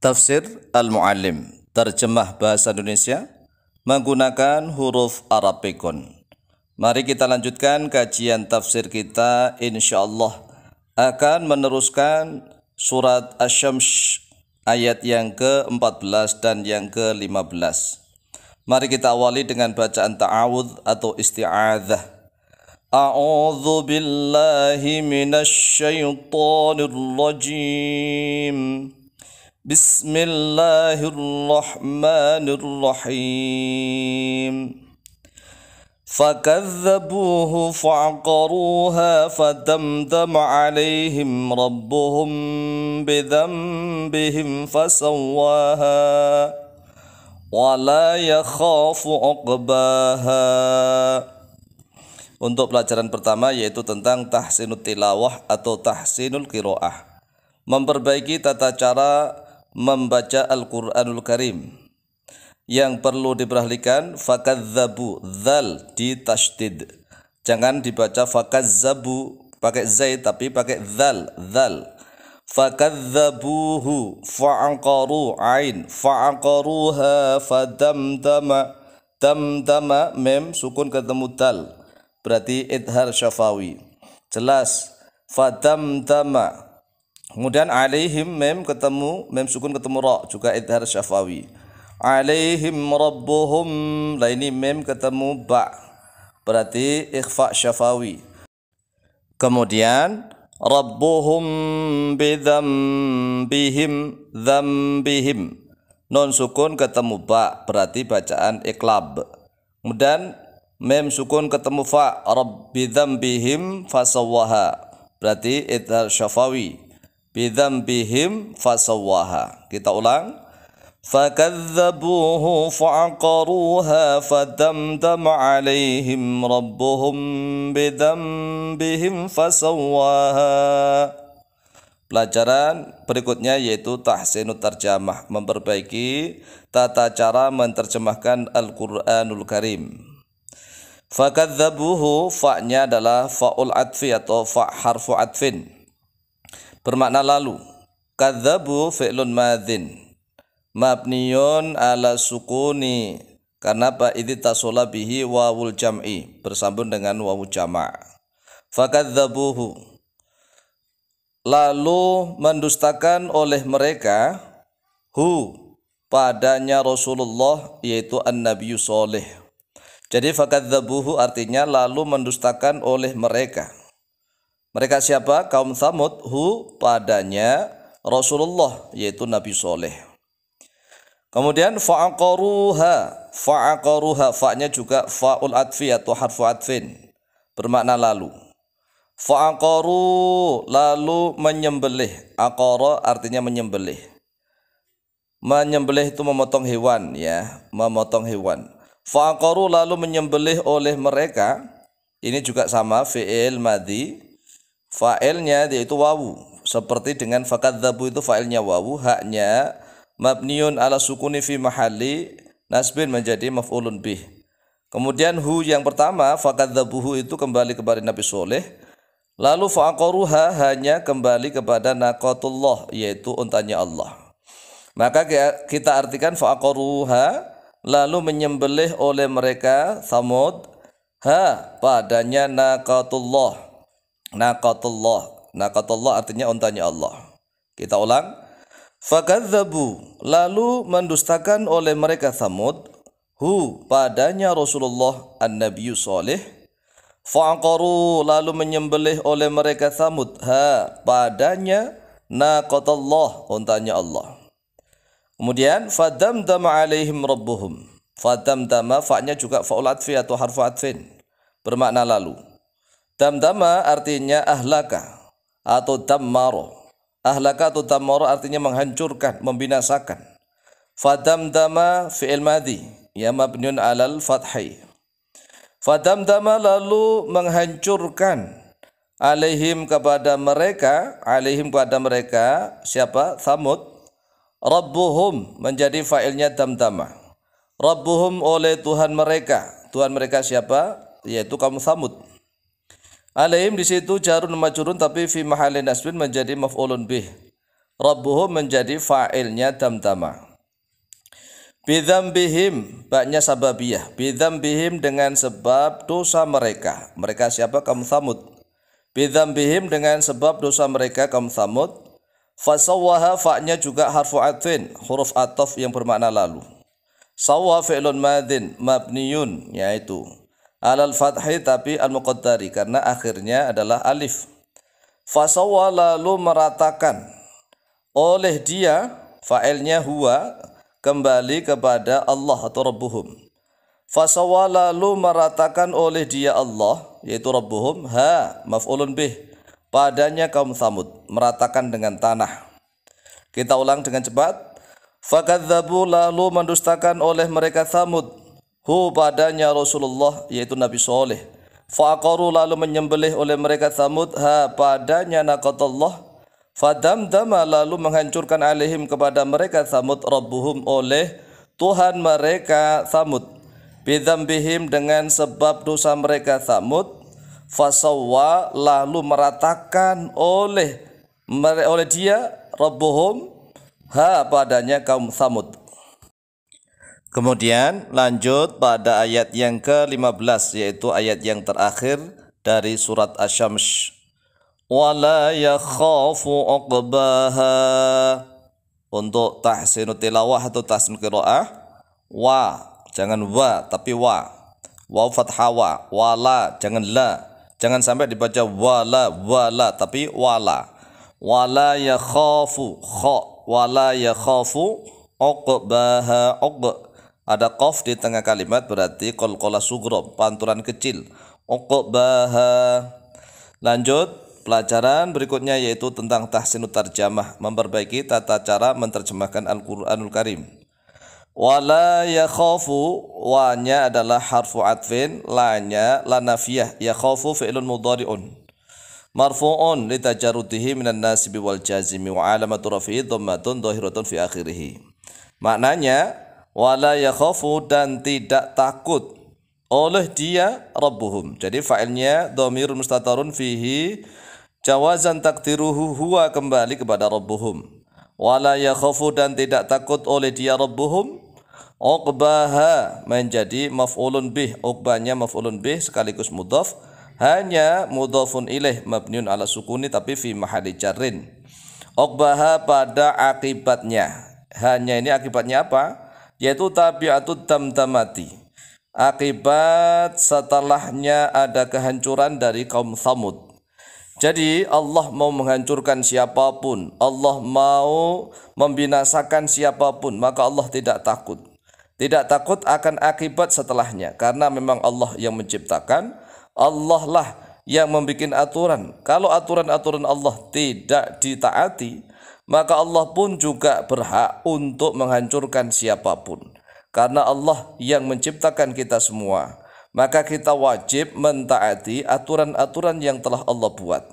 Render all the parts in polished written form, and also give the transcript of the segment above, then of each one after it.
Tafsir Al-Muallim, terjemah bahasa Indonesia menggunakan huruf Arabikon. Mari kita lanjutkan kajian tafsir kita. InsyaAllah akan meneruskan surat Asy-Syams ayat yang ke-14 dan yang ke-15. Mari kita awali dengan bacaan ta'awudz atau isti'adzah. A'udzu billahi minasy syaithanir rajim. Bismillahirrahmanirrahim. Fakadzabuhu fa'aqaruha fadamdama 'alaihim rabbuhum bidzambihim fasawwaha wa la yakhafu 'uqbaha. Untuk pelajaran pertama yaitu tentang tahsinut tilawah atau tahsinul qiraah, memperbaiki tata cara membaca Al-Quranul Karim. Yang perlu diperhatikan, fakadzabu, dzal ditasydid, jangan dibaca fakazzabu pakai zai tapi pakai dzal. Fakadzabuhu fa'aqaru, ain, fa'aqaruha fadamdama, damdama mem sukun ketemu dal, berarti idhar syafawi, jelas. Fadamdama, kemudian alaihim mem ketemu mem sukun ketemu ra, juga idhar syafawi. Alaihim rabbuhum, lah ini mem ketemu ba, berarti ikhfa syafawi. Kemudian rabbuhum bidzambihim, dzambihim, non sukun ketemu ba, berarti bacaan iqlab. Kemudian mem sukun ketemu fa, rabbi dzambihim fasawwaha, berarti idhar syafawi. Bidzambihim fasawwaha. Kita ulang. Fakadzabuhu fa'aqaruha fadamdama 'alaihim rabbuhum bidzambihim fasawwaha. Pelajaran berikutnya yaitu tahsinut tarjamah, memperbaiki tata cara menerjemahkan Al-Quranul Karim. Fakadzabuhu, fa-nya adalah fa'ul atfi atau fa harfu atfin, bermakna lalu. Kadzabu fi'lun madhin mabniyun ala sukuni, karena apa? Idh tasala bihi wawul jam'i, bersambung dengan wawu jama'. Fakadzabuhu, lalu mendustakan oleh mereka, hu, padanya Rasulullah, yaitu an-nabiyyu sholih. Jadi fakadzabuhu artinya lalu mendustakan oleh mereka. Mereka siapa? Kaum Tsamud. Hu, padanya Rasulullah, yaitu Nabi Soleh. Kemudian fa'aqaruha, fa'aqaruha, fa-nya juga fa'ul atfi atau harfu atfin, bermakna lalu. Fa'aqaru, lalu menyembelih. Aqara artinya menyembelih. Menyembelih itu memotong hewan, ya, memotong hewan. Fa'aqaru, lalu menyembelih oleh mereka. Ini juga sama, fi'il madhi, fa'ilnya yaitu wawu, seperti dengan fakadzabu itu fa'ilnya wawu, haknya mabniun ala sukuni fi mahalli nasbin menjadi maf'ulun bih. Kemudian hu yang pertama fakadzabuhu itu kembali kepada Nabi Soleh, lalu fa'aqaruha hanya kembali kepada naqatullah, yaitu untanya Allah. Maka kita artikan fa'aqaruha, lalu menyembelih oleh mereka Tsamud, ha, padanya naqatullah. Naqatullah artinya untanya Allah. Kita ulang. Fakadzabu, lalu mendustakan oleh mereka Tsamud, hu, padanya Rasulullah an-nabiyyu sholih. Fa'aqaru, lalu menyembelih oleh mereka Tsamud, ha, padanya naqatullah, untanya Allah. Kemudian fadamdama 'alaihim rabbuhum. Fadamdama, fa-nya juga fa'ul atfi atau harfu atfin, bermakna lalu. Damdama artinya ahlaka atau dammaro. Ahlaka atau dammaro artinya menghancurkan, membinasakan. Fadamdama fi'il madhi, ya mabniun alal fathai. Fadamdama, lalu menghancurkan, alaihim kepada mereka, alaihim kepada mereka, siapa? Tsamud. Rabbuhum menjadi fa'ilnya damdama. Rabbuhum oleh Tuhan mereka. Tuhan mereka siapa? Yaitu kaum Tsamud. Alaihim di situ jarun majrurun tapi fi mahalli nasbin menjadi maf'ulun bih. Rabbuhum menjadi fa'ilnya damdama. Bidzambihim, baknya sababiyah. Bidzambihim dengan sebab dosa mereka. Mereka siapa? Kaum Tsamud. Bidzambihim dengan sebab dosa mereka kaum Tsamud. Fasawwaha, fa'nya juga harfu atfin, huruf ataf yang bermakna lalu. Sawwa fi'lun madin mabniyun, yaitu alal fathi tapi al muqaddari karena akhirnya adalah alif. Fasawwa, lalu meratakan oleh dia, fa'ilnya huwa kembali kepada Allah atau Rabbuhum. Fasawwa, lalu meratakan oleh dia Allah, yaitu Rabbuhum, ha maf'ulun bih, padanya kaum Tsamud, meratakan dengan tanah. Kita ulang dengan cepat. Fakadzabu, lalu mendustakan oleh mereka Tsamud, hu padanya Rasulullah, yaitu Nabi Saleh. Faqaru, lalu menyembelih oleh mereka Tsamud, ha padanya naqatullah. Fadamdama, lalu menghancurkan alaihim kepada mereka Tsamud, Rabbuhum oleh Tuhan mereka Tsamud. Bidzambihim dengan sebab dosa mereka Tsamud. Fasawwa, lalu meratakan oleh dia Rabbuhum, ha padanya kaum Tsamud. Kemudian lanjut pada ayat yang ke-15, yaitu ayat yang terakhir dari surat Asy-Syams. Wala yakhafu uqbaha. Untuk tahsinu tilawah atau tahsin qiraah, wa, jangan wa tapi wa. Waw fathah wa, wala, jangan la. Jangan sampai dibaca wala tapi wala. Wala yakhafu, kha, wala yakhafu uqbaha, ada qaf di tengah kalimat berarti qalqalah sughra, pantulan kecil. Uqbaha. Lanjut pelajaran berikutnya yaitu tentang tahsinut tarjamah, memperbaiki tata cara menterjemahkan Al-Qur'anul Karim. Wala yakhafu, wa-nya adalah harfu atfin, la-nya la nafiyah, yakhafu fi'lun mudhari'un marfu'un litajarrudihi minan nasibi wal jazimi wa alamatu rafi'i dhammatun dhahiratun fi akhirih. Maknanya wala yakhafu, dan tidak takut oleh dia Rabbuhum. Jadi fa'ilnya dhamirun mustatarun fihi jawazan takdiruhu huwa, kembali kepada Rabbuhum. Wala yakhafu, dan tidak takut oleh dia Rabbuhum. Uqbaha menjadi maf'ulun bih, uqbanya maf'ulun bih sekaligus mudhaf, hanya mudhafun ilaih mabniun ala sukuni tapi fi mahalli jarrin. Uqbaha pada akibatnya. Hanya ini akibatnya apa? Yaitu tabi'atud damdamati, akibat setelahnya ada kehancuran dari kaum Tsamud. Jadi Allah mau menghancurkan siapapun, Allah mau membinasakan siapapun, maka Allah tidak takut. Tidak takut akan akibat setelahnya, karena memang Allah yang menciptakan, Allah lah yang membuat aturan. Kalau aturan-aturan Allah tidak ditaati, maka Allah pun juga berhak untuk menghancurkan siapapun. Karena Allah yang menciptakan kita semua, maka kita wajib mentaati aturan-aturan yang telah Allah buat.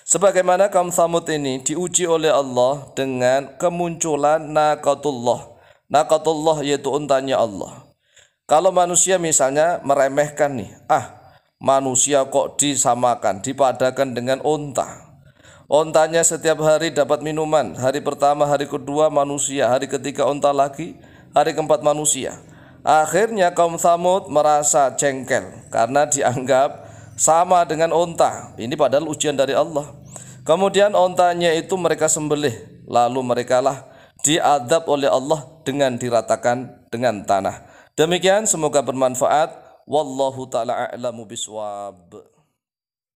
Sebagaimana kaum Tsamud ini diuji oleh Allah dengan kemunculan naqatullah. Naqatullah yaitu untanya Allah. Kalau manusia misalnya meremehkan nih, manusia kok disamakan, dipadakan dengan unta. Untanya setiap hari dapat minuman, hari pertama, hari kedua manusia, hari ketiga unta lagi, hari keempat manusia. Akhirnya kaum Tsamud merasa jengkel karena dianggap sama dengan unta. Ini padahal ujian dari Allah. Kemudian untanya itu mereka sembelih, lalu merekalah diadab oleh Allah dengan diratakan dengan tanah. Demikian, semoga bermanfaat. Wallahu ta'ala a'lamu biswab.